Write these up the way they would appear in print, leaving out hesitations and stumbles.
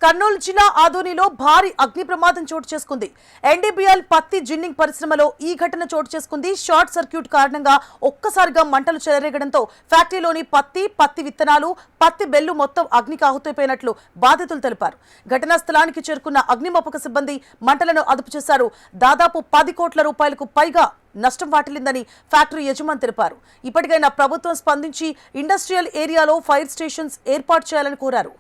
కర్నూలు జిల్లా ఆదోనిలో భారీ అగ్ని ప్రమాదం చోటు చేసుకుంది. ఎన్డీబీఎల్ పత్తి జిన్నింగ్ పరిశ్రమలో ఈ ఘటన చోటు చేసుకుంది. షార్ట్ సర్క్యూట్ కారణంగా ఒక్కసారిగా మంటలు చెలరేగడంతో ఫ్యాక్టరీలోని పత్తి విత్తనాలు, పత్తి బెల్లు మొత్తం అగ్నికి ఆహుతైపోయినట్లు బాధితులు తెలిపారు. ఘటనా స్థలానికి చేరుకున్న అగ్నిమాపక సిబ్బంది మంటలను అదుపు చేశారు. దాదాపు 10 కోట్ల రూపాయలకు పైగా నష్టం వాటిల్లిందని ఫ్యాక్టరీ యజమాని తెలిపారు. ఇప్పటికైనా ప్రభుత్వం స్పందించి ఇండస్ట్రియల్ ఏరియాలో ఫైర్ స్టేషన్స్ ఏర్పాటు చేయాలని కోరారు.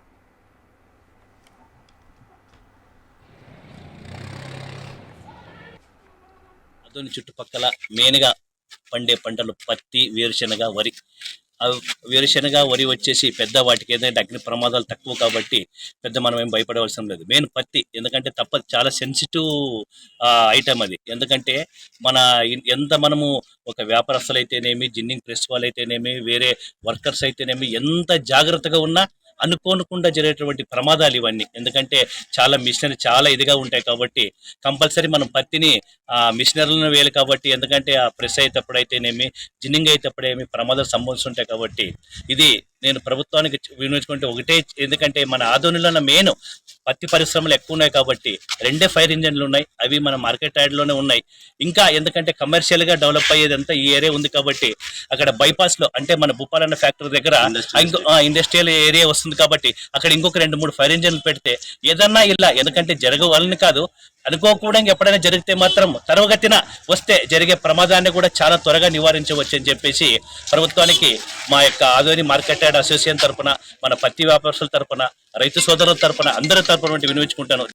ఆదోని చుట్టుపక్కల మెయిన్గా పండే పంటలు పత్తి, వేరుశెనగ, వరి. వేరుశెనగ, వరి వచ్చేసి పెద్ద వాటికి ఏదైతే అగ్ని ప్రమాదాలు తక్కువ కాబట్టి పెద్ద మనం ఏం భయపడవలసిన లేదు. మెయిన్ పత్తి, ఎందుకంటే తప్పదు, చాలా సెన్సిటివ్ ఐటమ్ అది. ఎందుకంటే ఎంత మనము ఒక వ్యాపారస్తులు అయితేనేమి, జిన్నింగ్ ప్రెస్ వాళ్ళు అయితేనేమి, వేరే వర్కర్స్ అయితేనేమి ఎంత జాగ్రత్తగా ఉన్నా అనుకోకుండా జరిగేటువంటి ప్రమాదాలు ఇవన్నీ. ఎందుకంటే చాలా మిషనరీ చాలా ఇదిగా ఉంటాయి కాబట్టి కంపల్సరీ మనం పత్తిని మిషనరీలను వేయాలి కాబట్టి, ఎందుకంటే ఆ ప్రెస్ అయ్యేటప్పుడైతేనేమి, జిన్నింగ్ అయ్యేటప్పుడేమి ప్రమాదాలు సంభవిస్తుంటాయి కాబట్టి ఇది నేను ప్రభుత్వానికి వినియోగించుకుంటే ఒకటే, ఎందుకంటే మన ఆదోనిలో మెయిన్ పత్తి పరిశ్రమలు ఎక్కువ ఉన్నాయి కాబట్టి 2 ఫైర్ ఇంజన్లు ఉన్నాయి. అవి మన మార్కెట్ యార్డ్లోనే ఉన్నాయి. ఇంకా ఎందుకంటే కమర్షియల్గా డెవలప్ అయ్యేదంతా ఈ ఏరియా ఉంది కాబట్టి అక్కడ బైపాస్లో, అంటే మన భూపాలన్న ఫ్యాక్టరీ దగ్గర ఇండస్ట్రియల్ ఏరియా వస్తుంది కాబట్టి అక్కడ ఇంకొక 2-3 ఫైర్ ఇంజన్లు పెడితే ఏదన్నా ఇలా, ఎందుకంటే జరగవాలని కాదు, అనుకోకుండా ఎప్పుడైనా జరిగితే మాత్రం తరగతిన వస్తే జరిగే ప్రమాదాన్ని కూడా చాలా త్వరగా నివారించవచ్చు అని చెప్పేసి ప్రభుత్వానికి మా యొక్క ఆదోని మార్కెట్ యార్డ్ అసోసియేషన్ తరఫున, మన పత్తి వ్యాపారస్తుల తరఫున, రైతు సోదరుల తరఫున, అందరి తరఫున వినియోగించుకుంటాను.